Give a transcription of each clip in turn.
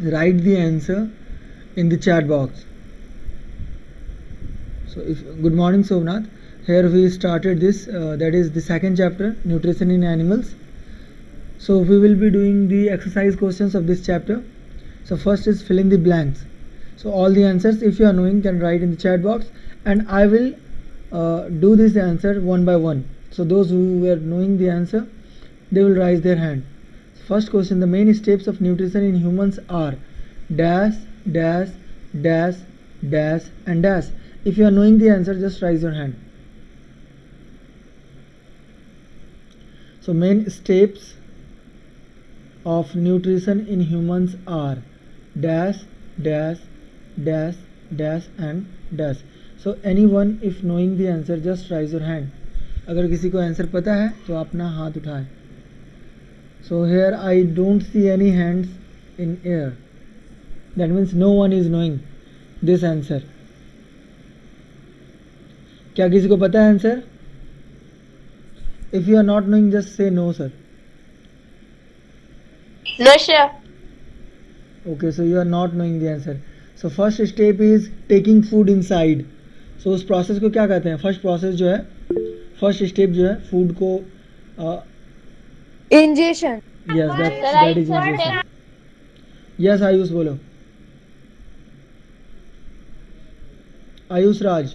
write the answer in the chat box. So good morning Somnath. Here we started this, that is the second chapter, nutrition in animals. So we will be doing the exercise questions of this chapter. So first is fill in the blanks. So all the answers, if you are knowing, can write in the chat box, and I will do this answer one by one. So those who were knowing the answer, they will raise their hand. First question: the main steps of nutrition in humans are dash, dash, dash, dash, and dash. If you are knowing the answer, just raise your hand. So main steps of nutrition in humans are dash, dash, dash, dash, and dash. So anyone if knowing the answer, just raise your hand. अगर किसी को answer पता है तो अपना हाथ उठाएं. So here I don't see any hands in air. That means no one is knowing this answer. क्या किसी को पता है answer? If you are not knowing, just say no, sir. No, sir. Okay, so you are not knowing the answer. So first step is taking food inside. So उस process को क्या कहते हैं? फर्स्ट प्रोसेस जो है, first step जो है food को injection. Yes, that is injection. Yes Ayush बोलो. आयुष राज.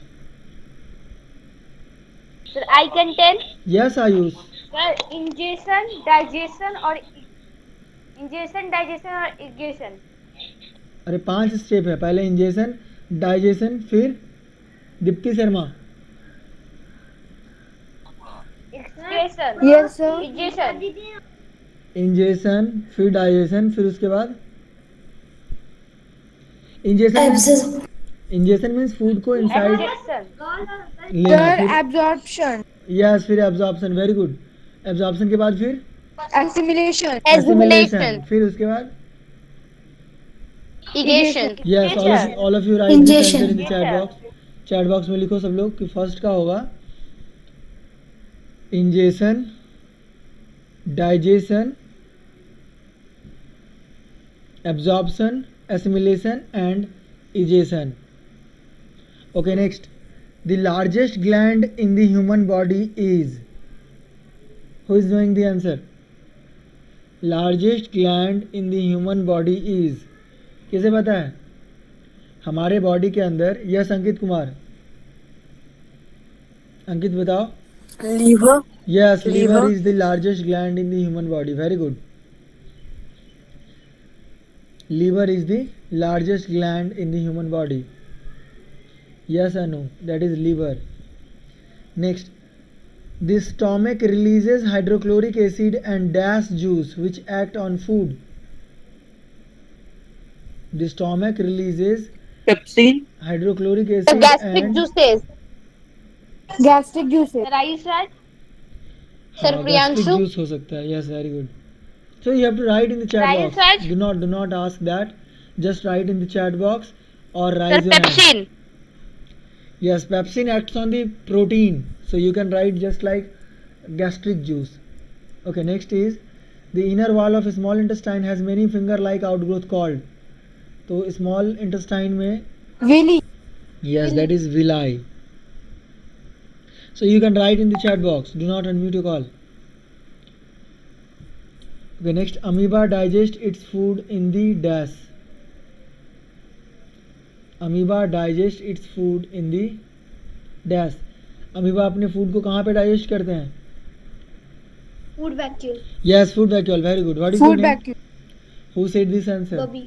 Sir, I can tell. Yes Ayush. Sir, ingestion, digestion और irrigation. अरे 5 स्टेप है. पहले इंजेक्शन, डाइजेशन, फिर Deepti Sharma. Extraction. Yes, sir. Ingestion. Injection, फिर डाइजेशन, फिर उसके बाद इंजेक्शन. इंजेक्शन मीन्स फूड को इनसाइड लेना. Sir, absorption. यस, फिर एब्जॉर्प्शन. Very good. एब्जॉर्प्शन के बाद फिर Assimilation. Assimilation. फिर उसके बाद Irrigation. Yes. All of you right this answer in the chat box. Chat box में लिखो सब लोग कि फर्स्ट का होगा injection, digestion, absorption, assimilation and egestion. Okay, next. The largest gland in the human body is. Who is knowing the answer? Largest gland in the human body is. किसे पता है? हमारे बॉडी के अंदर. यस अंकित कुमार. अंकित बताओ. Liver. Yes, liver Liver is the largest gland in the human body. Very good. Liver is the largest gland in the human body. Yes or no? That is liver. Next, the stomach releases hydrochloric acid and dash juice which act on food. The stomach releases pepsin, hydrochloric acid Gastric and juices. Gastric juices. Sir, are you sir? Sir, gastric Priyanshu. juice हो सकता है. Yes, very good. So you have to write in the chat Right, box. sir. Do not ask that. Just write in the chat box or Sir, raise your hand. pepsin. Yes, pepsin acts on the protein, so you can write just like gastric juice. Okay, next is the inner wall of small intestine has many finger-like outgrowth called. तो small intestine में Villi. yes, that is villi. So you can write in the chat box. Do not unmute your call. Okay, next, amoeba digest its food in the dash. Amoeba digest its food in the dash. Amoeba अपने food को कहाँ पे digest करते हैं? Food vacuole. Yes, food vacuole. Very good. What is Food vacuum. Who said this answer? Bobby.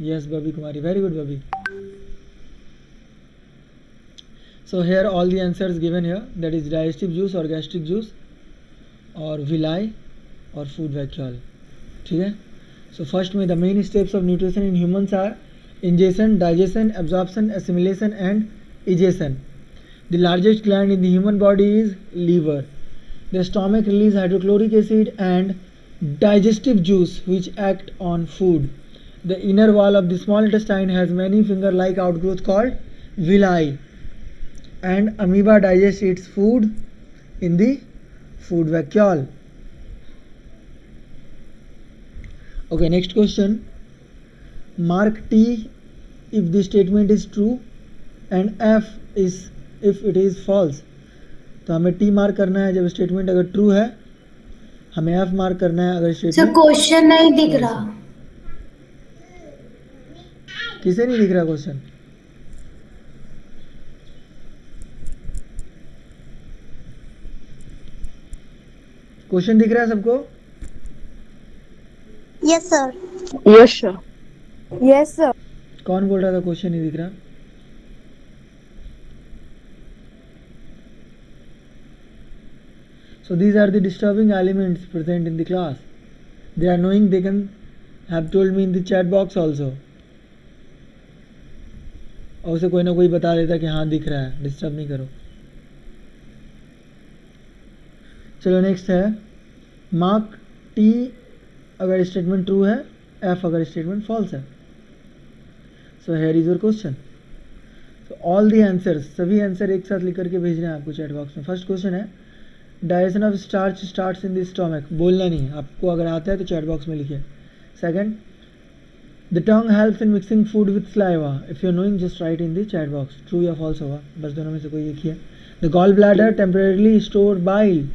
Yes, बबी कुमारी. Very good बबी. So here all the answers given here, that is digestive juice और gastric juice और villi और food vacuole. ठीक है. So first में the main steps of nutrition in humans are ingestion, digestion, absorption, assimilation and egestion. The largest gland in the human body is liver. The stomach releases hydrochloric acid and digestive juice which act on food. The inner wall of the small intestine has many finger-like outgrowth called villi. And amoeba digests its food in the food vacuole. Okay, next question. mark T if the statement is true and F is if it is false. तो हमें T mark करना है जब statement अगर true है, हमें F mark करना है अगर सर स्टेटमेंट। क्वेश्चन नहीं दिख रहा। किसे नहीं दिख रहा क्वेश्चन? क्वेश्चन दिख रहा है सबको? Yes, sir. Yes sir. Yes sir. कौन बोल रहा था क्वेश्चन नहीं दिख रहा? So these are the disturbing elements present in the class. They are knowing they can have told me in the chat box also. और उसे कोई ना कोई बता देता कि हाँ दिख रहा है, डिस्टर्ब नहीं करो। चलो नेक्स्ट है मार्क टी अगर स्टेटमेंट ट्रू है, एफ अगर स्टेटमेंट फॉल्स है। So here is your question. So all the answers, सभी आंसर एक साथ लिख करके भेज रहे हैं आपको चैट बॉक्स में। फर्स्ट क्वेश्चन है digestion of starch starts in the stomach. बोलना नहीं है आपको, अगर आता है तो चैट बॉक्स में लिखिए। Second, the tongue helps in mixing food with saliva. If you knowing just write in the chat box, true या फॉल्स होगा, बस दोनों में से कोई लिखिए। The gall bladder temporarily store bile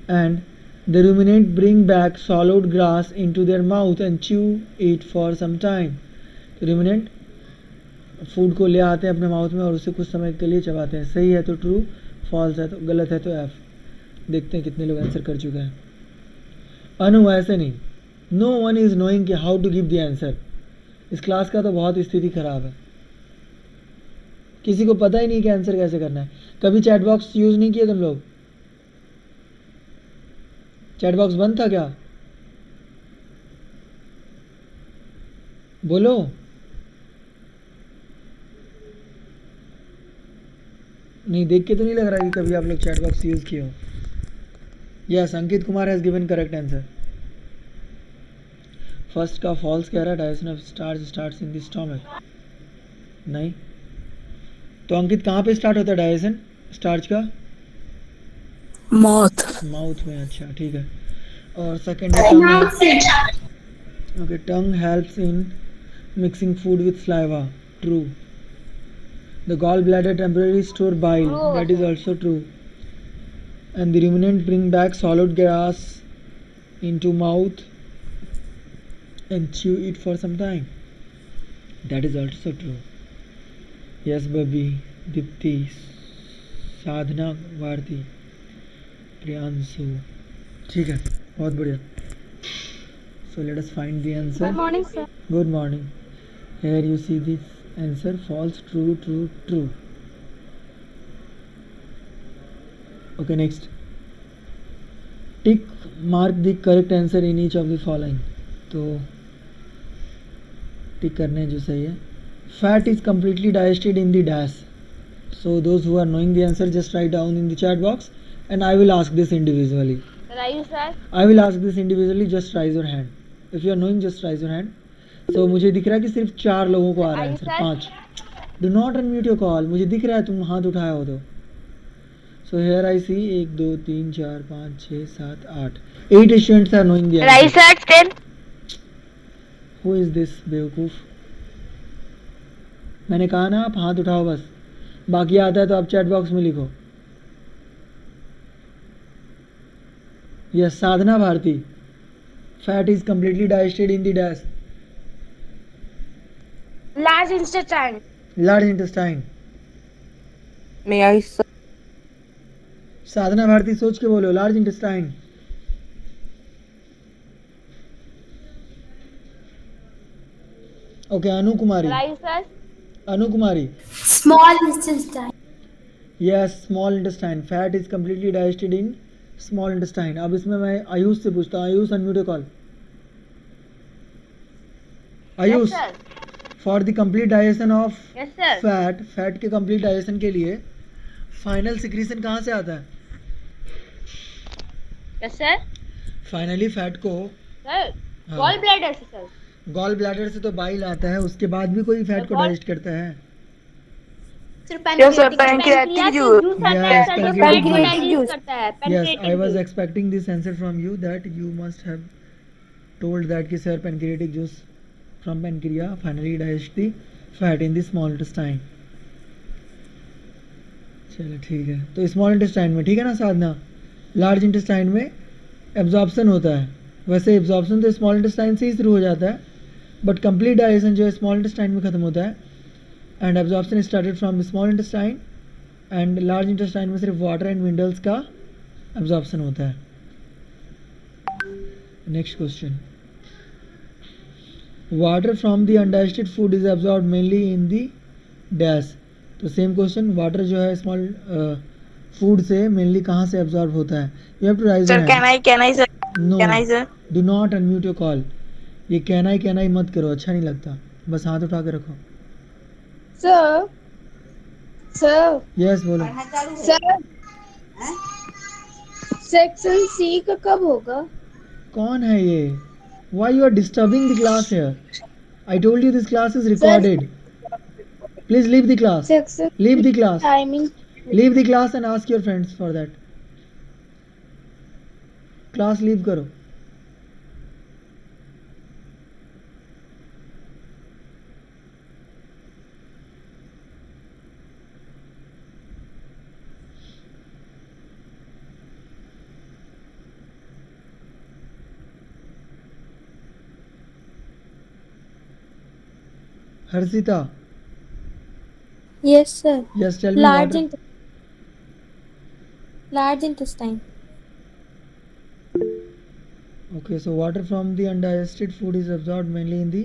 and the ruminant bring back swallowed grass into their mouth and chew it for some time. तो ruminant food को ले आते हैं अपने माउथ में और उसे कुछ समय के लिए चबाते हैं। सही है तो ट्रू, फॉल्स है तो गलत है तो एफ। देखते हैं कितने लोग आंसर कर चुके हैं। अनु ऐसे नहीं, नो वन इज नोइंग कि how to give the answer. इस क्लास का तो बहुत स्थिति खराब है, किसी को पता ही नहीं कि आंसर कैसे करना है। कभी चैट बॉक्स यूज नहीं किए तुम लोग? चैट बॉक्स बंद था क्या? बोलो। नहीं, देख के तो नहीं लग रहा कि कभी आप लोग चैट बॉक्स यूज किए हो। Yes, Ankit Kumar has given correct answer. First का फॉल्स कह रहा है, digestion of starch starts in the stomach. नहीं तो अंकित कहाँ पे स्टार्ट होता है डाइजेशन स्टार्च का? माउथ। माउथ में। अच्छा ठीक है। और सेकंड है okay, tongue helps in mixing food with saliva. True. The gall bladder temporary store bile. That is also true. And the ruminant bring back swallowed grass into mouth and chew it for some time. That is also true. Yes, Babi, Dipti, Sadhana, Bharti, Priyanshu. ठीक है, बहुत बढ़िया। So let us find the answer. Good morning, sir. Good morning. Here you see this answer, false, true, true, true. Okay next, tick mark the correct answer in each of the following. तो tick करने जो सही है। Fat is completely digested in the dash. So those who are knowing the answer just write down in the chat box and I will ask this individually. Rayu, sir. I will ask this individually, just raise your hand. If you are knowing just raise your hand. So मुझे दिख रहा है कि सिर्फ 4 लोगों को आ रहा है answer, 5. Do not unmute your call. मुझे दिख रहा है तुम हाथ उठाया हो तो। So here I see 1 2 3 4 5 6 7 8 8 students are knowing the Rayu, answer. sir. 10. Who is this बेवकूफ? मैंने कहा ना आप हाथ उठाओ बस, बाकी आता है तो आप चैट बॉक्स में लिखो। Yes, Sadhana Bharti. Fat is completely digested in the dash. Large intestine. Large intestine. May I sir? साधना भारती सोच के बोलो, large intestine. Okay, Anu Kumari. Rayu, sir. Anu Kumari. Small intestine. Yes, small intestine. Fat is completely digested in small intestine. अब इसमें मैं आयुष से पूछता हूँ। Ayush, unmute your call. Ayush, Yes, sir. For the complete digestion of Yes, sir. Fat के complete digestion के लिए final secretion कहाँ से आता है? Yes, sir. फाइनली फैट को Sir. Gall bladder, sir. Gall bladder से तो बाइल आता है, उसके बाद भी कोई फैट को Gall- डाइजेस्ट करता है। Yes, sir. Pancreatic juice. Yes, pancreatic juice. Yes, I was expecting this answer from you that you must have told that कि sir pancreatic juice from pancreas, finally digest the fat in the small intestine. चलो ठीक है, तो small intestine में, ठीक है ना साधना, large intestine में एब्जॉर्प्शन होता है. वैसे एब्जॉर्प्शन तो स्मॉल इंटेस्टाइन से ही शुरू हो जाता है, बट कंप्लीट डाइजेशन जो है स्मॉल इंटेस्टाइन में ख़त्म होता है. And absorption started from small intestine, and large intestine में सिर्फ वाटर एंड मिनरल्स का एब्जॉर्प्शन होता है. Next question, water from the undigested food is absorb mainly in the dash. तो सेम क्वेश्चन, वाटर जो है स्मॉल फूड से mainly कहाँ से एब्जॉर्ब होता है? You have to raise Sir, can I, sir? No, Can I, sir? Do not unmute your call. ये कहना ही मत करो, अच्छा नहीं लगता. बस हाथ उठा के रखो. Sir. Sir. यस बोलो. Sir. सेक्शन सी का कब होगा? कौन है ये? Why you are disturbing the class here? I told you this class is recorded. Please leave the class. Section leave the class. Timing. Leave the class and ask your friends for that. Class leave करो. Harshita. Yes, sir. Yes, tell me. Large Water. Large intestine. Okay, so water from the undigested food is absorbed mainly in the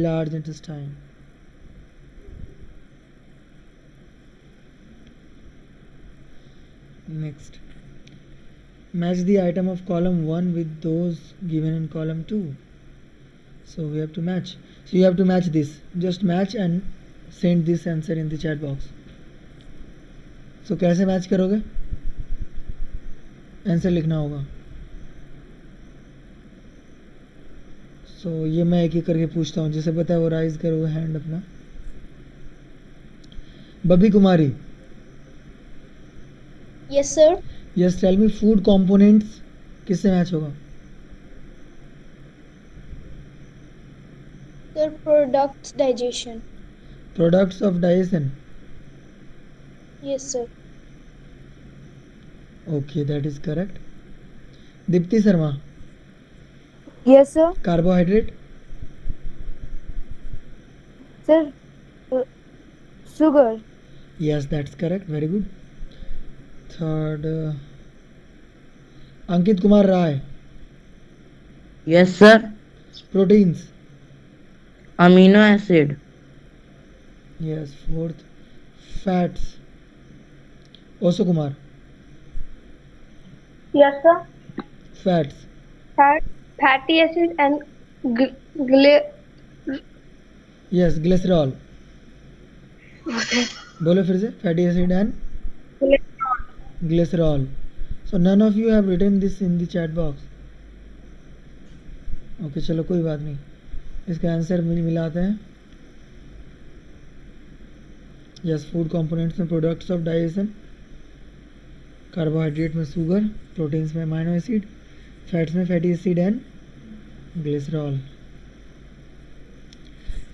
large intestine. Next, match the item of column 1 with those given in column 2. So we have to match. So you have to match this. Just match and send this answer in the chat box. So कैसे match करोगे? Answer लिखना होगा. सो ये मैं एक एक करके पूछता हूँ, जिसे पता है वो राइज करो हैंड अपना. Babi Kumari. Yes sir. Yes, tell me food components किससे मैच होगा? Sir products digestion. Products of digestion. Yes sir. Okay, that is correct. Deepti Sharma. Yes, sir. Carbohydrate. Sir, sugar. Yes, that's correct. Very good. Third, Ankit Kumar Rai. Yes, sir. Proteins. Amino acid. Yes. Fourth, fats. Osho Kumar. Yes sir. Fats. Fatty acid and yes, glycerol. बोलो फिर से. Fatty acid and glycerol. So none of you have written this in the chat box. Okay, चलो कोई बात नहीं, इसका answer मिलाते हैं. यस, फूड कंपोनेंट्स में प्रोडक्ट्स ऑफ डाइजेशन, कार्बोहाइड्रेट में शुगर, प्रोटीन्स में अमीनो एसिड, फैट्स में fatty acid and glycerol.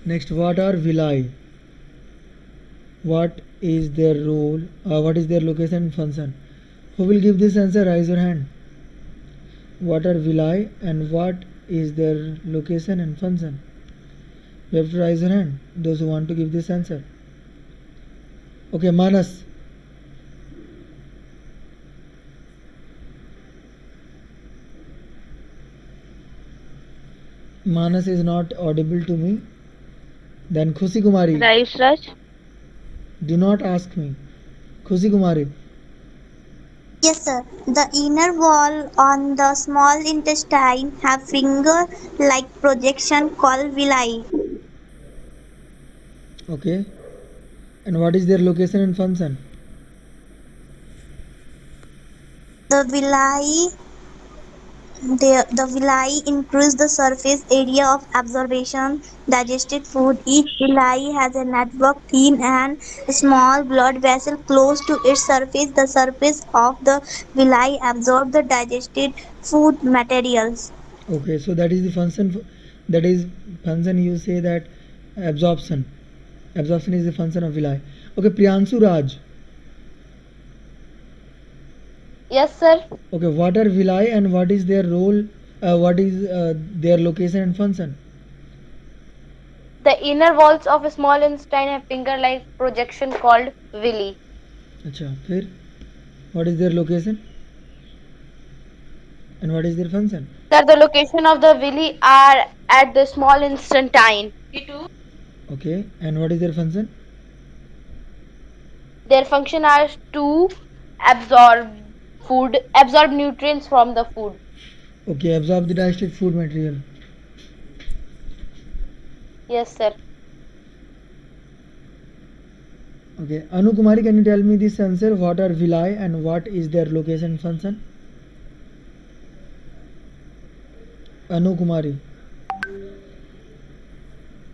Next, what are villi? What is their role? What is their location and function? Who will give this answer? Raise your hand. What are villi and what is their location and function? You have to raise your hand, those who want to give this answer. Okay, Manas. Manas is not audible to me. Then Khushi Kumari. Rice Raj. Do not ask me. Khushi Kumari. Yes, sir. The inner wall on the small intestine have finger-like projection called villi. Okay. And what is their location and function? The villi increase the surface area of absorption digested food. Each villi has a network thin and small blood vessel close to its surface. The surface of the villi absorb the digested food materials. Okay, so that is the function. that is function you say that absorption is the function of villi. Okay, Priyanshu Raj. Yes, sir. Okay, what are villi and what is their role, what is their location and function? The inner walls of a small intestine have finger-like projection called villi. अच्छा, फिर what is their location and what is their function? Sir, the location of the villi are at the small intestine. Okay, and what is their function? Their function are to absorb nutrients from the food. Okay, absorb the digested food material. Yes, sir. Okay, Anu Kumari, can you tell me this answer? What are villi and what is their location function? Anu Kumari.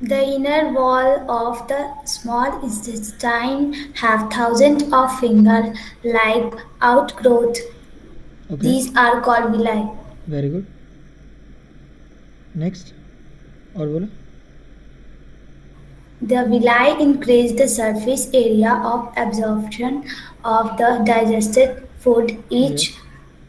The inner wall of the small intestine have thousands of finger-like outgrowth. Okay, These are called villi. very good. Next, और बोलो. The villi increase the surface area of absorption of the digested food. Each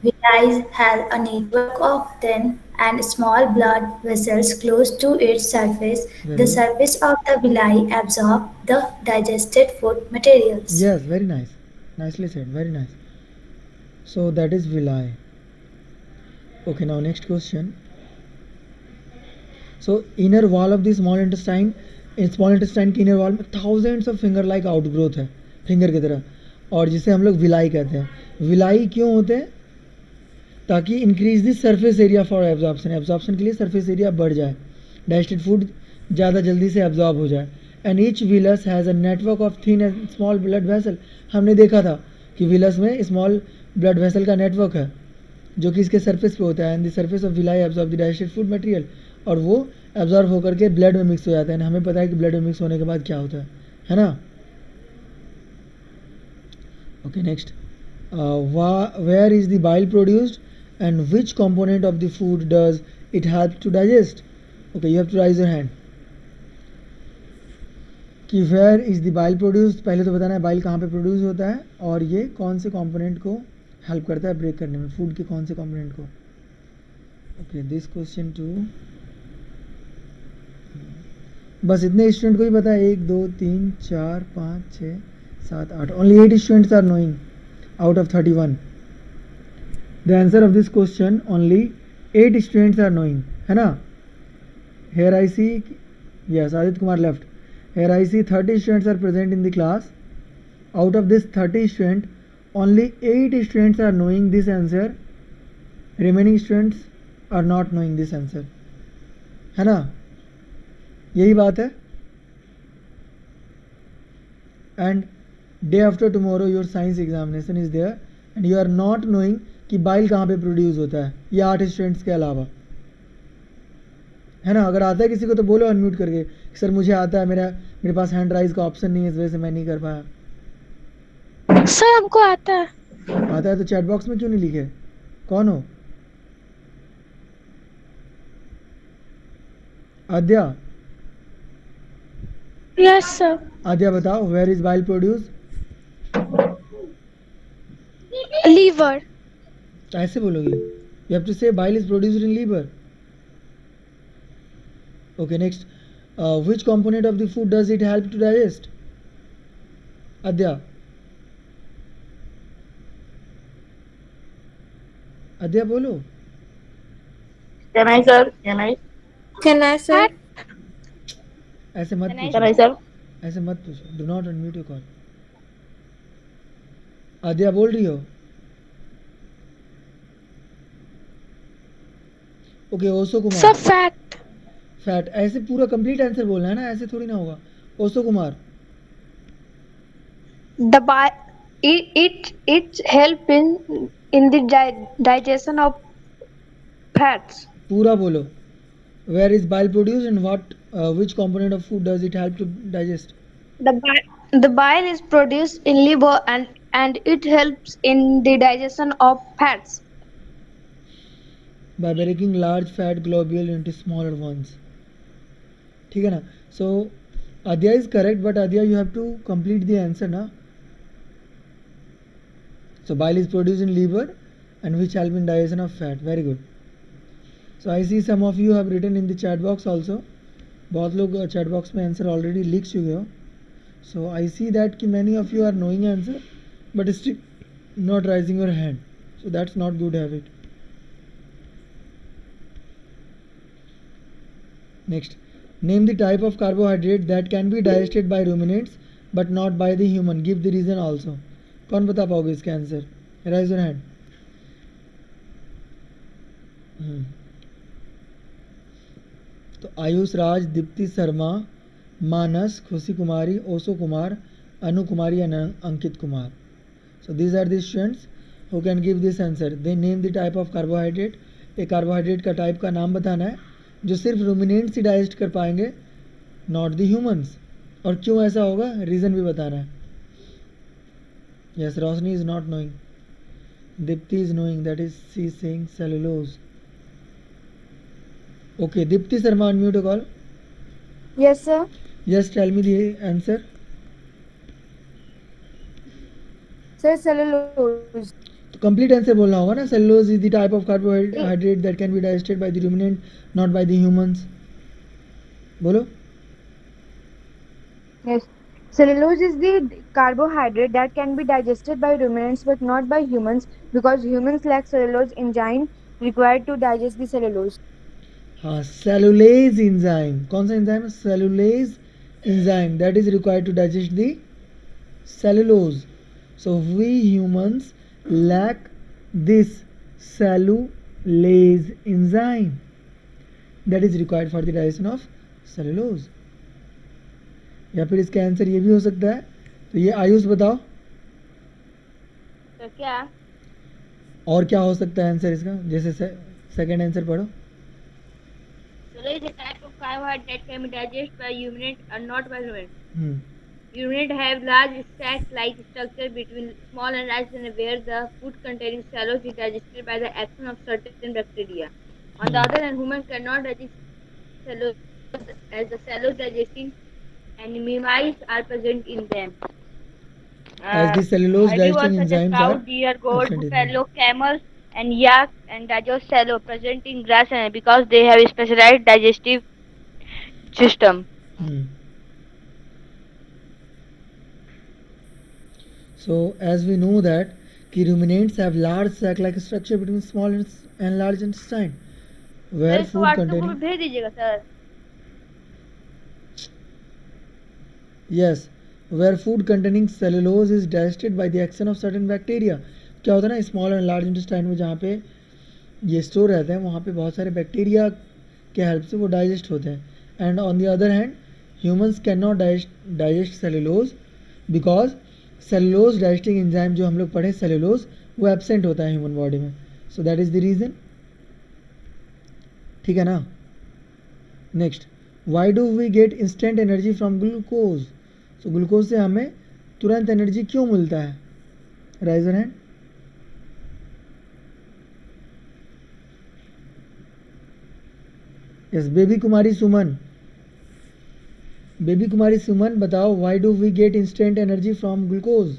villi has a network of thin and small blood vessels close to its surface. Very The good. surface of the villi absorb the digested food materials. Yes, very nice. Nicely said, very nice. So that is villi. Okay, now next question. So inner wall of the small intestine, in small intestine की inner wall में thousands of finger like outgrowth है, finger की तरह, और जिसे हम लोग villi कहते हैं. villi क्यों होते हैं? ताकि increase the surface area for absorption के लिए सरफेस एरिया बढ़ जाए, डाइजेस्टेड फूड ज़्यादा जल्दी से एब्जॉर्ब हो जाए. And each villous has a network of thin and small blood vessel. हमने देखा था कि विलस में स्मॉल ब्लड वेसल का नेटवर्क है जो कि इसके सरफेस पे होता है. And the surface of villi absorb the digested food material, और वो एब्जॉर्ब होकर के ब्लड में मिक्स हो जाता है. हमें पता है कि ब्लड में मिक्स होने के बाद क्या होता है ना. Okay, next. Where is the bile produced and which component of the food does it help to digest? Okay, you have to raise your hand. कि where is the bile produced, पहले तो बताना है बाइल कहाँ पे produce होता है और ये कौन से कंपोनेंट को हेल्प करता है ब्रेक करने में, फूड के कौन से कंपोनेंट को. ओके, दिस क्वेश्चन टू बस इतने स्टूडेंट को ही पता है. 1 2 3 4 5 6 7 8, only 8 students are knowing out of 31. The answer of this question only 8 students are knowing, है ना. Here I see, yes, Adit Kumar left. Here I see 30 students are present in the class. Out of this 30 students, only 8 students are knowing this answer. Remaining students are not knowing this answer, है ना. यही बात है. And day after tomorrow your science examination is there and you are not knowing कि bile कहाँ पे produce होता है, ये 8 स्टूडेंट्स के अलावा, है ना. अगर आता है किसी को तो बोलो अनम्यूट करके, सर मुझे आता है, मेरे पास हैंड राइज का ऑप्शन नहीं है, इस वजह से मैं नहीं कर पाया. सर हमको आता है. आता है तो चैट बॉक्स में क्यों नहीं लिखे? कौन हो? आद्या. Yes sir. आद्या बताओ, where is bile produce? Liver. ऐसे बोलोगे, you have to say bile is produced in liver. Okay, next. Which component of the food does it help to digest? Aadya. Aadya बोलो. Can I, sir? Can I? Can I, sir? ऐसे मत Can I, पूछो, sir? ऐसे मत पूछो. Do not unmute your call. Aadya बोल रही हो? Okay, Osho Kumar. Sir fat. Fat, ऐसे पूरा कंप्लीट आंसर बोलना है ना, ऐसे थोड़ी ना होगा. ओसो Kumar. It help in the digestion of fats. पूरा बोलो. Where is bile produce and what which component of food does it help to digest? The bile is produced in liver and it helps in the digestion of fats. By breaking large fat globule into smaller ones. ठीक है ना. सो Adya is correct, but Adya you have to complete the answer na. So bile is produced in liver and which help in digestion of fat. Very good. So I see some of you have written in the chat box also. बहुत लोग chat box में answer already लिख चुके हो. So I see that कि many of you are knowing answer but still not raising your hand. So that's not good habit. Next, name the type of carbohydrate that can be digested by ruminants but not by the human. Give the reason also. कौन बता पाओगे इसका answer? Raise your hand. तो आयुष राज, दीप्ति शर्मा, मानस, खुशी कुमारी, ओशो कुमार, अनु कुमारी and Ankit Kumar. So these are the students who can give this answer. They name the type of carbohydrate. एक carbohydrate का type का नाम बताना है जो सिर्फ रूमिनेंट्स ही डाइजेस्ट कर पाएंगे, नॉट द ह्यूमंस. और क्यों ऐसा होगा रीज़न भी बताना है. Yes, Roshni is not knowing, Dipti is knowing, that is she saying cellulose. Okay, Dipti Sharma unmute a call. Yes, sir. Yes, tell me the answer. Sir, cellulose. तो कंप्लीट आंसर बोलना होगा ना. Cellulose is the type of carbohydrate that can be digested by the ruminant not by the humans. बोलो. Yes. Cellulose is the carbohydrate that can be digested by ruminants but not by humans because humans lack cellulose enzyme required to digest the cellulose. हाँ, cellulase enzyme. कौन सा enzyme है? Cellulase enzyme that is required to digest the cellulose. So we humans lack this cellulase enzyme that is required for the digestion of cellulose. या फिर इसका answer ये भी हो सकता है. तो ये आयुष बताओ. तो क्या? और क्या हो सकता है आंसर इसका? जैसे सेकंड आंसर पढ़ो. Cellulose is a type of carbohydrate that can be digested by ruminant and not by human. Ruminants have large sac-like structure between small and large intestine where the food containing cellulose is digested by the action of certain bacteria. On the other hand, humans cannot digest cellulose as the cellulose digesting enzymes are present in them. As the cellulose digesting enzymes cow, are deer, goat, present in buffalo, camel, and yak and digest cellulose present in grass and because they have a specialized digestive system. So as we know that ruminants have large sac-like structure between small and large intestine where food containing. भेज दीजिएगा sir. Yes, where food containing cellulose is digested by the action of certain bacteria. क्या होता है ना, small and large intestine में जहाँ पे ये स्टोर रहते हैं वहाँ पे बहुत सारे बैक्टीरिया के हेल्प से वो डाइजेस्ट होते हैं. And on the other hand humans can not digest cellulose because cellulose digesting enzyme जो हम लोग पढ़े सेलुलोज वो एब्सेंट होता है ह्यूमन बॉडी में. So that is the reason. ठीक है ना. Next, why do we get instant energy from glucose. सो ग्लूकोज से हमें तुरंत एनर्जी क्यों मिलता है? Raise your hand. Yes, Baby Kumari Suman. Baby Kumari Suman बताओ, why do we get instant energy from glucose?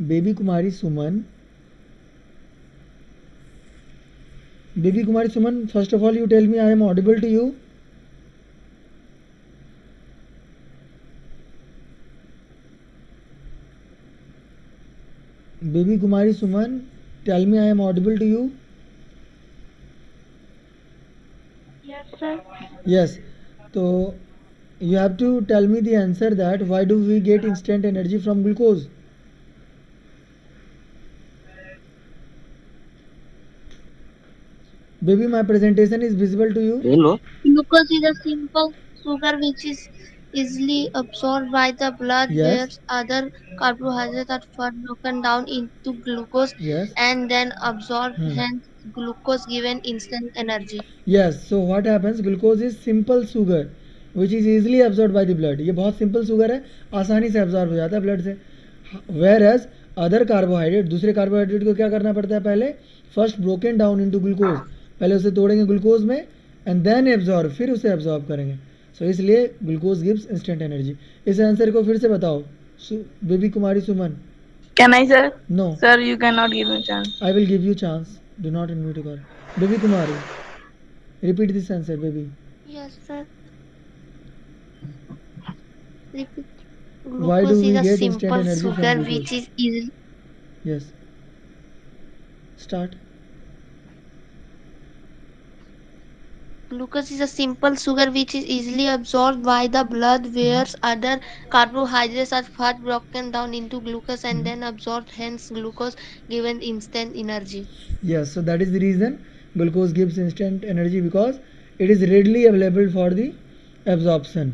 Baby Kumari Suman. Baby Kumari Suman, first of all you tell me I am audible to you. Baby Kumari Suman, tell me I am audible to you. Yes, sir. Yes. So you have to tell me the answer that why do we get instant energy from glucose? Baby, my presentation is visible to you. Hello. Glucose is a simple sugar which is easily absorbed by the blood, Yes. whereas other carbohydrates are first broken down into glucose Yes. and then absorbed. Hmm. Hence, glucose given instant energy. Yes. So what happens? Glucose is simple sugar which is easily absorbed by the blood. ये बहुत simple sugar है, आसानी से absorb हो जाता है blood से. Whereas other carbohydrate, दूसरे कार्बोहाइड्रेट को क्या करना पड़ता है? पहले first broken down into glucose, पहले उसे तोड़ेंगे ग्लूकोज में एंड देन एब्जॉर्ब, फिर उसे एब्जॉर्ब करेंगे. सो इसलिए ग्लूकोज गिव्स इंस्टेंट एनर्जी. इस आंसर को फिर से बताओ baby Kumari Suman. Can I, sir? No. Sir, you cannot give me chance. I will give you chance. Do not unmute your. Baby Kumari. Repeat this answer, baby. Yes, sir. Repeat. Why do Glucose we is a get instant simple energy from sugar glucose? which is easily Yes. Start. Glucose is a simple sugar which is easily absorbed by the blood, whereas other carbohydrates are first broken down into glucose and then absorbed. Hence, glucose given instant energy. Yes. So that is the reason glucose gives instant energy, because it is readily available for the absorption.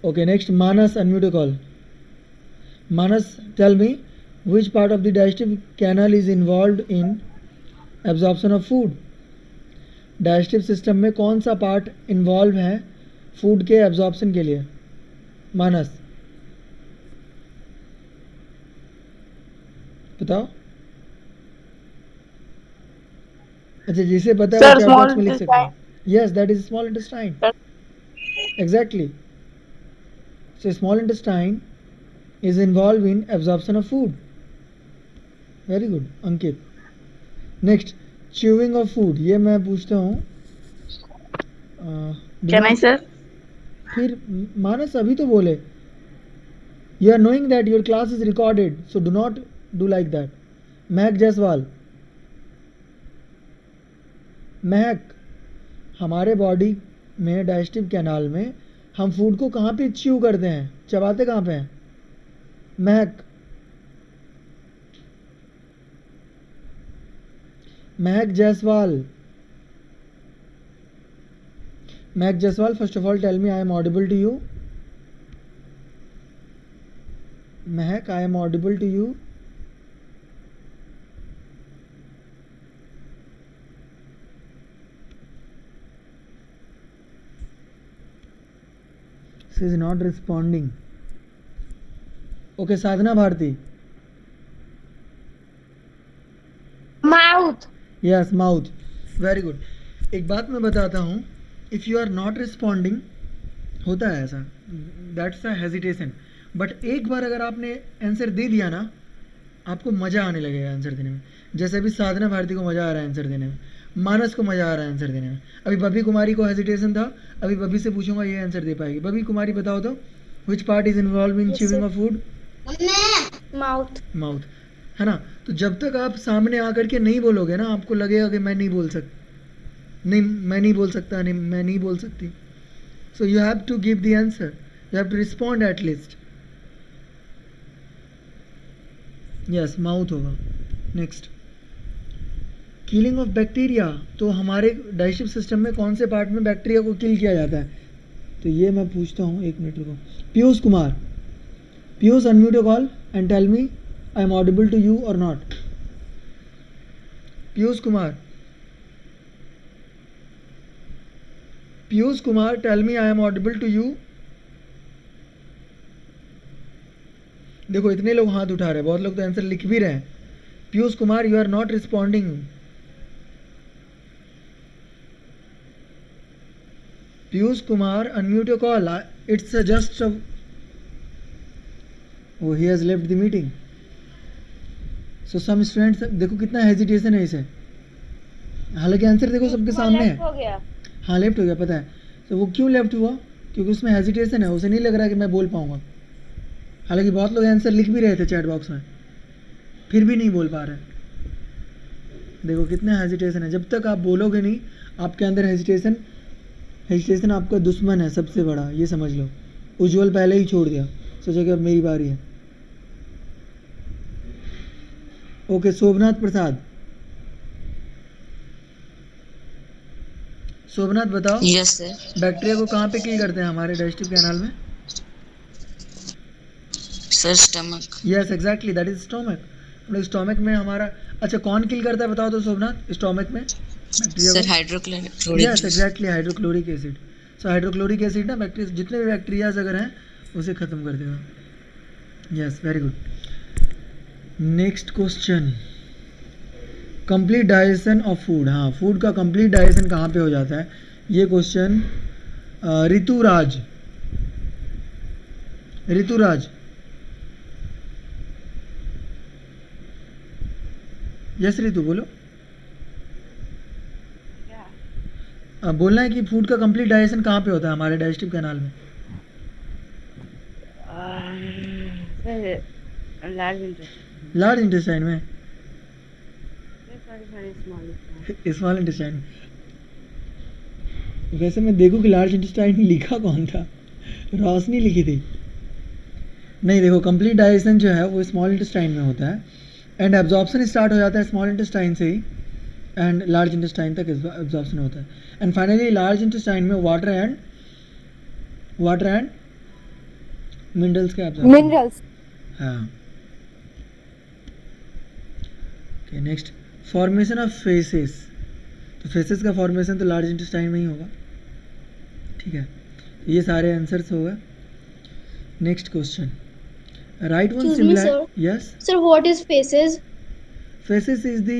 Okay. Next, Manas, unmute your call. Manas, tell me which part of the digestive canal is involved in absorption of food. Digestive system में कौन सा part involve है food के absorption के लिए? मानस बताओ. अच्छा, जिसे पता है वो चैट बॉक्स में लिख सकते हैं. Yes, that is small intestine. Exactly. So small intestine is involve in absorption of food. Very good Ankit. Next, chewing of food. ये मैं पूछता हूँ. Can I, sir? फिर मानस अभी तो बोले. You are knowing that your class is recorded, so do not do like that. Mahak Jaiswal. महक, हमारे body में डाइजेस्टिव कैनाल में हम फूड को कहाँ पे च्यू करते हैं, चबाते कहाँ पे हैं? महक. Mahak Jaiswal. Mahak Jaiswal, first of all tell me I am audible to you. Mahak, I am audible to you. She is not responding. Okay, Sadhana Bharti. Mouth. Yes, mouth. Very good. एक बात मैं बताता हूँ, if you are not responding, होता है ऐसा, दैट्स अ हेजिटेशन. बट एक बार अगर आपने आंसर दे दिया ना, आपको मज़ा आने लगेगा आंसर देने में. जैसे अभी साधना भारती को मज़ा आ रहा है आंसर देने में, मानस को मज़ा आ रहा है आंसर देने में. अभी बबी कुमारी को हेजिटेशन था, अभी बबी से पूछूंगा ये आंसर दे पाएगी. बबी कुमारी बताओ तो, which part is involve in chewing of food? Mouth. Mouth, है ना. तो जब तक आप सामने आकर के नहीं बोलोगे ना, आपको लगेगा कि मैं नहीं बोल सकता, नहीं मैं नहीं बोल सकता, नहीं मैं नहीं बोल सकती. So you have to give the answer, you have to respond at least. Yes, mouth होगा. Next, killing of bacteria. तो हमारे डाइजेस्टिव सिस्टम में कौन से पार्ट में बैक्टीरिया को किल किया जाता है? तो ये मैं पूछता हूँ, एक मिनट रुको. Piyush Kumar. Piyush, unmute your call and tell me I am audible to you or not? Piyush Kumar. Piyush Kumar, tell me I am audible to you. देखो इतने लोग हाथ उठा रहे हैं, बहुत लोग तो आंसर लिख भी रहे हैं. Piyush Kumar, you are not responding. Piyush Kumar, unmute your call. It's just oh, he has left the meeting. So some students, देखो कितना हेजिटेशन है इसे, हालांकि आंसर देखो सबके सामने है. हो गया. हाँ, लेफ्ट हो गया, पता है. तो वो क्यों लेफ्ट हुआ? क्योंकि उसमें हेजिटेशन है, उसे नहीं लग रहा कि मैं बोल पाऊंगा. हालांकि बहुत लोग आंसर लिख भी रहे थे चैट बॉक्स में, फिर भी नहीं बोल पा रहे. देखो कितना हेजिटेशन है. जब तक आप बोलोगे नहीं, आपके अंदर हेजिटेशन आपका दुश्मन है सबसे बड़ा, ये समझ लो. उज्ज्वल पहले ही छोड़ दिया, सोचा कि अब मेरी बारी है. ओके, शोभनाथ प्रसाद. शोभनाथ बताओ. Yes sir. बैक्टीरिया को कहाँ पे किल करते हैं हमारे डाइजेस्टिव कैनाल में? Sir stomach. Yes, exactly, that is stomach. हम लोग स्टोमक में हमारा. अच्छा, कौन किल करता है बताओ तो शोभनाथ स्टोमक में bacteria? Sir hydrochloric. Yes, exactly, hydrochloric acid. So hydrochloric acid ना बैक्टीरिया, जितने भी बैक्टीरियाज अगर हैं उसे खत्म कर देगा. Yes, very good. Next question. Complete digestion of food, हाँ फूड का कंप्लीट डाइजेशन कहाँ पे हो जाता है, ये क्वेश्चन ऋतुराज, ऋतुराज यस ऋतु बोलो। बोलना है कि फूड का कंप्लीट डाइजेशन कहाँ पे होता है हमारे डाइजेस्टिव कैनाल में। लार्ज इंटेस्टाइन में, स्मॉल इंटेस्टाइन में। वैसे मैं देखूं कि लार्ज इंटेस्टाइन लिखा कौन था, रोशनी लिखी थी। नहीं देखो, कंप्लीट डाइजेशन जो है वो स्मॉल इंटेस्टाइन में होता है एंड एब्जॉर्प्शन स्टार्ट हो जाता है स्मॉल इंटेस्टाइन से ही एंड लार्ज इंटेस्टाइन तक एब्जॉर्प्शन होता है एंड फाइनली लार्ज इंटेस्टाइन में वाटर एंड मिनरल्स के एब्जॉर्प्शन। मिनरल्स। हाँ okay next, formation of faces. तो फेसेस का फॉर्मेशन तो लार्ज इंटेस्टाइन में ही होगा, ठीक है। ये सारे आंसर्स हो गए। Next question, right one similar. Yes Sir, what is faces? Faces is the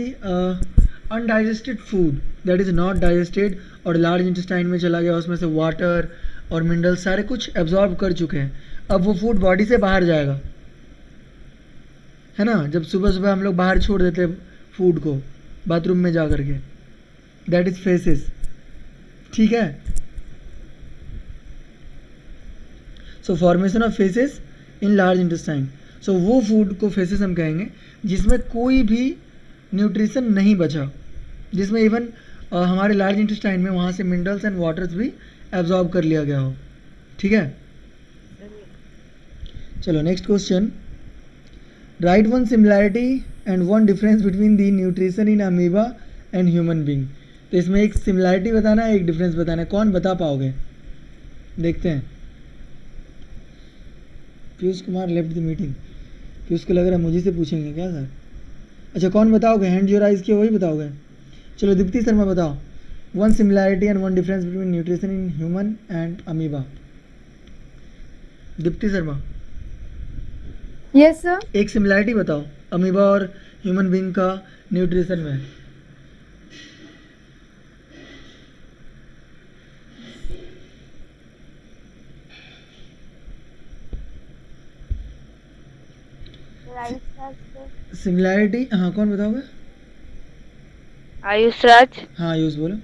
undigested food that is not digested और लार्ज इंटेस्टाइन में चला गया, उसमें से वाटर और मिनरल सारे कुछ एब्जॉर्ब कर चुके हैं। अब वो फूड बॉडी से बाहर जाएगा, है ना। जब सुबह सुबह हम लोग बाहर छोड़ देते हैं फूड को बाथरूम में जा करके, दैट इज फेसेस, ठीक है। So formation of faeces in large intestine, so वो फूड को फेसेस हम कहेंगे जिसमें कोई भी न्यूट्रिशन नहीं बचा, जिसमें इवन हमारे लार्ज इंटेस्टाइन में वहाँ से मिनरल्स एंड वाटर्स भी एब्जॉर्ब कर लिया गया हो, ठीक है। चलो next question, right one similarity and one difference between the nutrition in amoeba and human being. तो इसमें एक सिमिलैरिटी बताना है, एक डिफरेंस बताना है, कौन बता पाओगे, देखते हैं। Piyush Kumar left the meeting. Piyush को लग रहा है मुझे से पूछेंगे क्या सर। अच्छा कौन बताओगे, हैंड जो राइज किया वही बताओगे। चलो दीप्ति शर्मा बताओ, one similarity and one difference between nutrition in human and amoeba. Deepti Sharma yes sir. एक सिमिलैरिटी बताओ अमीबा और ह्यूमन बीइंग का न्यूट्रिशन में। सिमिलैरिटी, हाँ कौन बताओगे। आयुष राज। हाँ आयुष बोलो।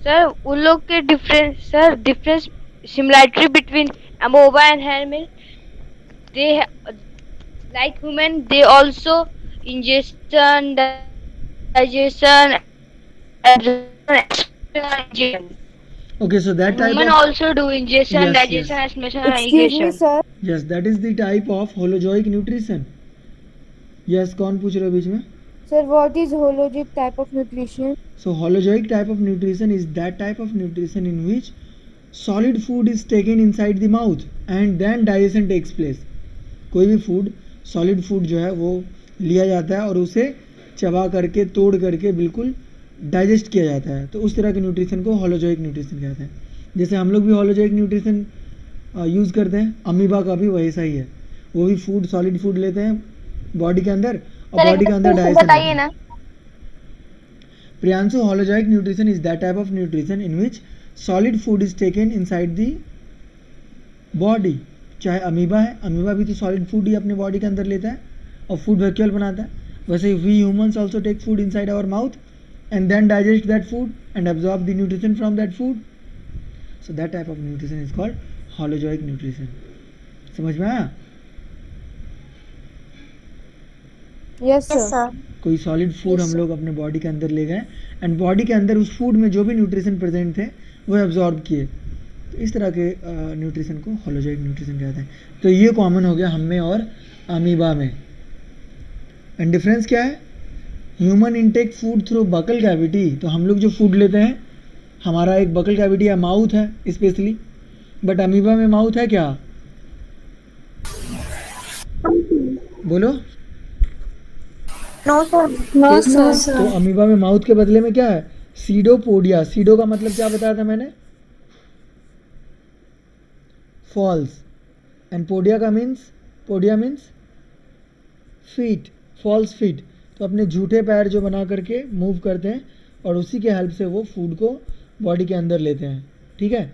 सर उन लोग के difference similarity between amoeba and human, they like human they also ingestion, digestion, absorption. Okay, so that type Human of also do ingestion, Yes, digestion, yes. assimilation, and Excuse me, ingestion. sir. yes, that is the type of holozoic nutrition. Yes, कौन पूछ रहे हो बीच में। Sir, what is holozoic type of nutrition? So holozoic type of nutrition is that type of nutrition in which solid food is taken inside the mouth and then digestion takes place. कोई भी food solid food जो है वो लिया जाता है और उसे चबा करके तोड़ करके बिल्कुल डाइजेस्ट किया जाता है, तो उस तरह के न्यूट्रिशन को होलोजोइक न्यूट्रिशन कहते हैं। जैसे हम लोग भी होलोजोइक न्यूट्रिशन यूज़ करते हैं, अमीबा का भी वैसा ही है, वो भी फूड सॉलिड फूड लेते हैं बॉडी के अंदर और बॉडी के अंदर डाइजेशन बताइए ना। Priyanshu, holozoic nutrition is that type of nutrition in which solid food is taken inside the body. चाहे अमीबा है, अमीबा भी तो सॉलिड फूड ही अपने बॉडी के अंदर लेता है और फूड वैक्यूल बनाता है। वैसे we humans also take food inside our mouth and then digest that food and absorb the nutrition from that food. So that type of nutrition is called holozoic nutrition. समझ में आया? Yes, sir. कोई solid food हम लोग अपने body के अंदर ले गए एंड बॉडी के अंदर उस फूड में जो भी न्यूट्रिशन प्रेजेंट थे वो एब्जॉर्ब किए, तो इस तरह के न्यूट्रिशन को होलोजोइक न्यूट्रिशन कहते हैं। तो ये कॉमन हो गया हम में और अमीबा में। एंड डिफरेंस क्या है? Human intake food through buccal cavity, तो हम लोग जो फूड लेते हैं हमारा एक बकल कैविटी या माउथ है स्पेशली, बट अमीबा में माउथ है क्या? बोलो। No sir. No, sir. तो अमीबा में माउथ के बदले में क्या है? सीडोपोडिया। सीडो का मतलब क्या बताया था मैंने? फॉल्स, एंड पोडिया का means, podia means feet, false feet. तो अपने झूठे पैर जो बना करके मूव करते हैं और उसी के हेल्प से वो फूड को बॉडी के अंदर लेते हैं, ठीक है।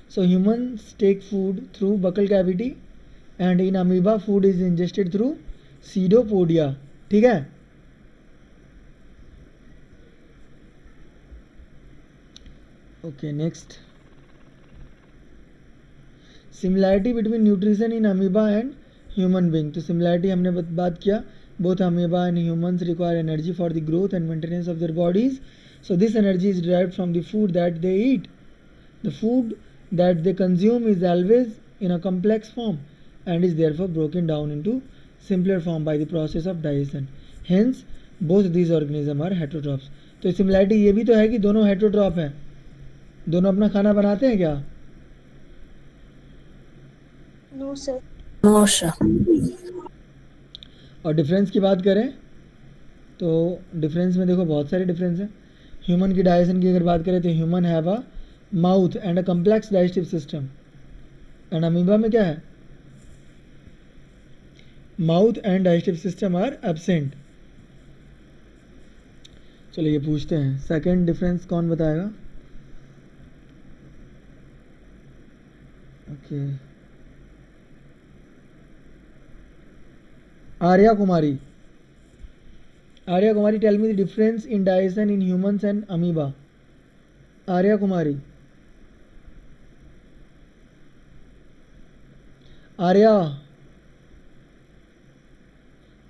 So humans take food through buccal cavity and in amoeba food is ingested through pseudopodia, ठीक है। Okay next, similarity between nutrition in amoeba and human being. तो सिमिलैरिटी हमने बात किया, both amoeba and humans require energy for the growth and maintenance of their bodies, so this energy is derived from the food that they eat. The food that they consume is always in a complex form and is therefore broken down into simpler form by the process of digestion. Hence both these organisms are heterotrophs. तो similarity ये भी तो है कि दोनों heterotroph हैं, दोनों अपना खाना बनाते हैं क्या? No, sir. No, sir. और डिफरेंस की बात करें तो डिफरेंस में देखो बहुत सारे डिफरेंस हैं। ह्यूमन की डाइजेशन की अगर बात करें तो human have a mouth and a complex digestive system, and amoeba में क्या है? Mouth and digestive system are absent. चलो ये पूछते हैं, सेकंड डिफरेंस कौन बताएगा? Okay Arya Kumari, Arya Kumari tell me the difference in digestion in humans and amoeba. Arya Kumari, Arya,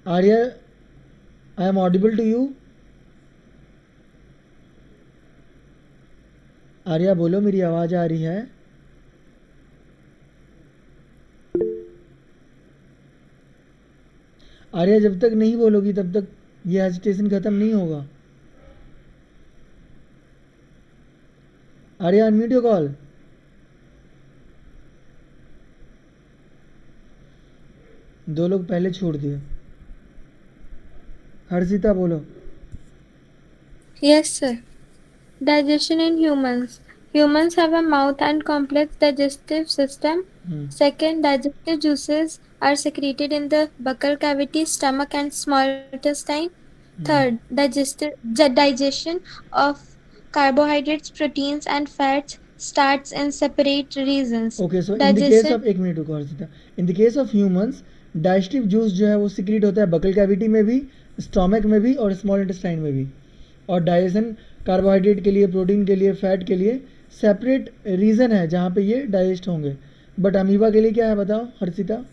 Arya I am audible to you? Arya बोलो, मेरी आवाज आ रही है? आर्या जब तक नहीं बोलोगी तब तक ये हेजिटेशन खत्म नहीं होगा। Arya unmute your call. दो लोग पहले छोड़ दिए। हर्षिता बोलो। Yes, sir. Digestion in humans. Humans have a mouth and complex digestive system. Second, digestive juices are secreted in the buccal cavity, stomach, and small intestine. Third, digestion of carbohydrates, proteins, and fats starts in separate regions. Okay, so in the case of, एक minute रुको Harshita, in the case of humans, digestive juice जो है वो secrete होता है buccal cavity में भी, stomach में भी और स्मॉल इंटेस्टाइन में भी। और डाइजेशन कार्बोहाइड्रेट के लिए, प्रोटीन के लिए, फैट के लिए सेपरेट रीजन है जहाँ पे ये डाइजेस्ट होंगे। बट अमीबा के लिए क्या है बताओ Harshita?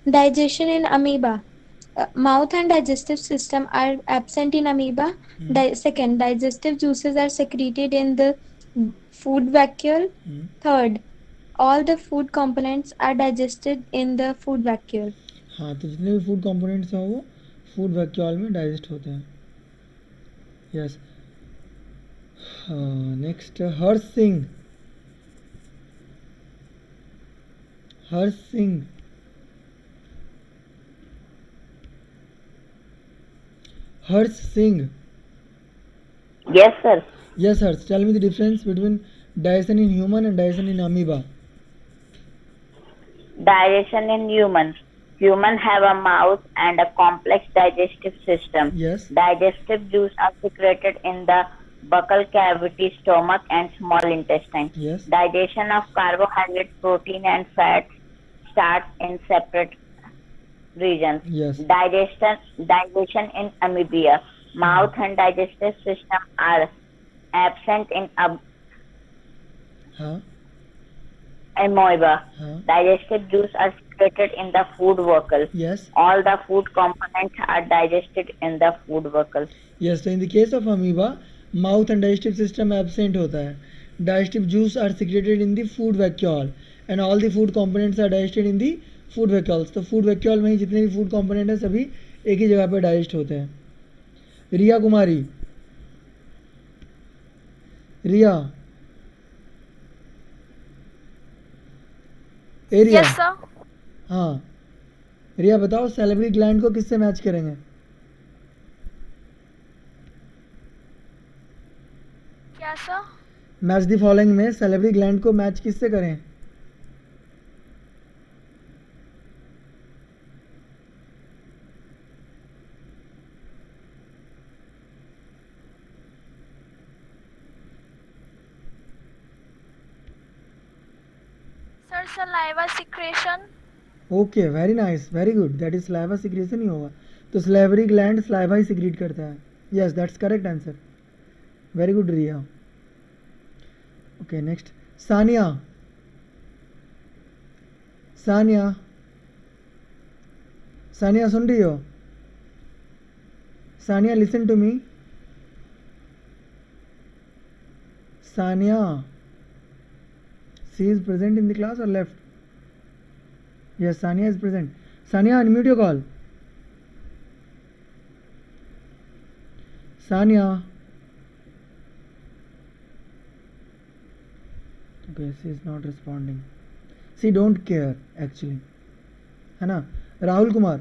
Digestion in amoeba. Mouth and digestive system are absent in amoeba. Second, digestive juices are secreted in the food vacuole. Third, all the food components are digested in the food vacuole. हाँ, तो जितने भी food components हैं वो food vacuole में digest होते हैं। Yes. Next Harsh Singh, Harsh Singh, Harsh Singh. Yes, sir. Yes, Harsh. Tell me the difference between digestion in human and digestion in amoeba. Digestion in human. Human have a mouth and a complex digestive system. Yes. Digestive juice are secreted in the buccal cavity, stomach, and small intestine. Yes. Digestion of carbohydrate, protein, and fat starts in separate regions. Yes. Digestion in amoeba. Mouth and digestive system are absent in हाँ amoeba. हाँ Digestive juice are secreted in the food vacuole. yes All the food components are digested in the food vacuole. yes. So in the case of amoeba, mouth and digestive system absent होता है. Digestive juice are secreted in the food vacuole and all the food components are digested in the food vacuoles. तो food vacuole में ही जितने भी food component हैं सभी एक ही जगह पे डाइजेस्ट होते हैं. रिया कुमारी, रिया, एरिया. Yes, sir. हाँ रिया बताओ सैलिवरी ग्लैंड को किससे मैच करेंगे? क्या सर? मैच द फॉलोइंग में सैलिवरी ग्लैंड को मैच किससे करें? saliva secretion. Okay, very nice, very good, that is saliva secretion ही होगा। तो सलेवरी ग्लैंड सलाइवा ही सिक्रीट करता है। Yes, that's correct answer, very good Riya. Okay, next Sania. Sania, Sania सुन रही हो? Sania, listen to me. Sania, she is present in the class और left? Yes, Sania is present. Sania, unmute your call. Sania. Okay, she is not responding. She don't care actually. है ना? Rahul Kumar.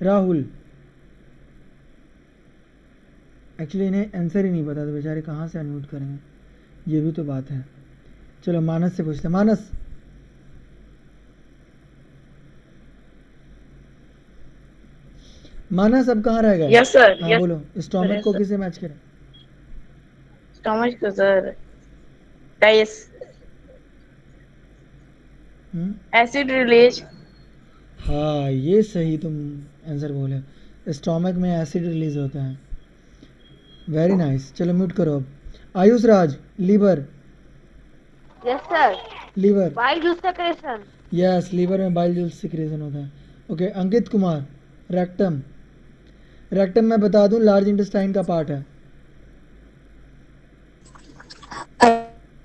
Rahul. Actually इन्हें answer ही नहीं पता, तो बेचारे कहाँ से अनम्यूट करेंगे, ये भी तो बात है। चलो मानस से पूछते हैं। मानस, मानस अब कहाँ रह गए? Yes sir. हाँ बोलो, स्टोमक को किसे मैच करें? स्टोमक को सर डाइस एसिड रिलीज। हाँ, ये सही तुम आंसर बोले, स्टोमक में एसिड रिलीज होता है। वेरी नाइस, चलो म्यूट करो अब। Ayush Raj, liver. Yes sir. Liver, bile juice secretion. Yes, liver में बाइल जूस सिक्रेशन होता है। Okay, Ankit Kumar, rectum. Rectum मैं बता दूं लार्ज इंटेस्टाइन का पार्ट है।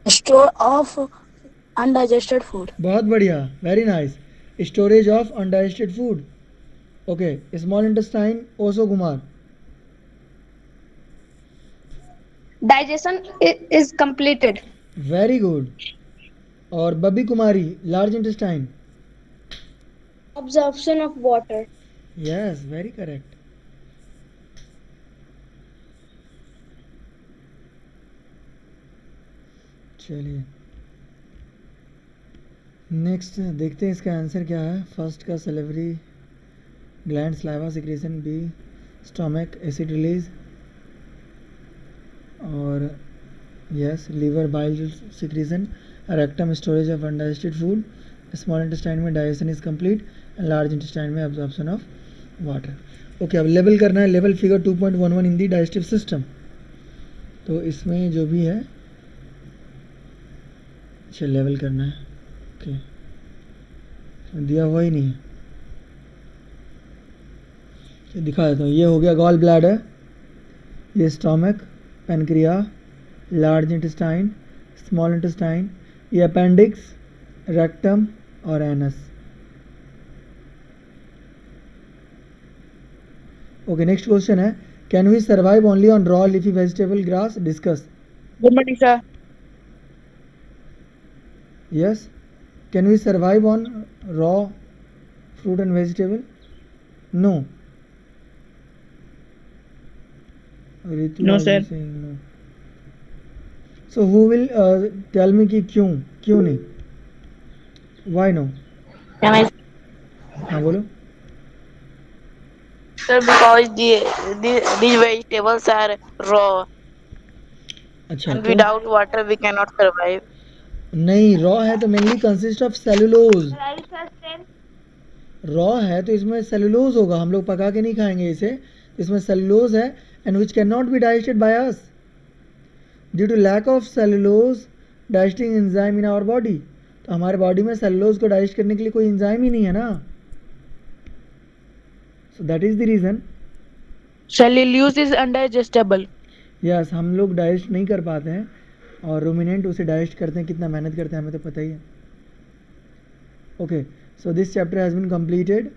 Store of undigested food. बहुत बढ़िया, very nice, storage of undigested food. Okay, small intestine, Osho Kumar. Digestion is completed. Very good. और Babi Kumari, large intestine. Absorption of water. Yes, very correct. चलिए next देखते हैं इसका आंसर क्या है। फर्स्ट का salivary gland saliva secretion, B stomach acid release, और yes liver bile secretion, rectum storage of undigested food, small intestine में digestion is complete and large intestine में एब्जॉर्प्शन ऑफ वाटर। ओके, अब लेवल करना है, लेवल figure 2.11 in the digestive system. तो इसमें जो भी है अच्छा लेवल करना है। ओके, दिया हुआ ही नहीं है, दिखा देता हूँ। ये हो गया गॉल ब्लैडर, ये stomach, pancreas, large intestine, small intestine, ये अपेंडिक्स, रेक्टम और एनस। ओके, नेक्स्ट क्वेश्चन है, can we survive only on raw leafy vegetable grass? Discuss. Good morning sir. Yes, can we survive on raw fruit and vegetable? No. Ritu, No, are you sir. saying no? So who will tell me कि क्यों नहीं? Why no? Can I? हाँ बोलो। Sir, because these vegetables are raw अच्छा, and तो without water we cannot survive. नहीं, raw है तो mainly consist of cellulose. Resistance. Raw है तो इसमें सेलुलोज होगा, हम लोग पका के नहीं खाएंगे इसे, इसमें सेलुलोज है and which can not be digested by us due to lack of cellulose digesting enzyme in our body. तो हमारे बॉडी में सेलुलोज को डाइजेस्ट करने के लिए कोई एंजाइम ही नहीं है ना, so that is the reason. Cellulose is undigestible. Yes, हम लोग डाइजेस्ट नहीं कर पाते हैं और रूमिनेंट उसे डाइजेस्ट करते हैं, कितना मेहनत करते हैं हमें तो पता ही है। Okay, so this chapter has been completed.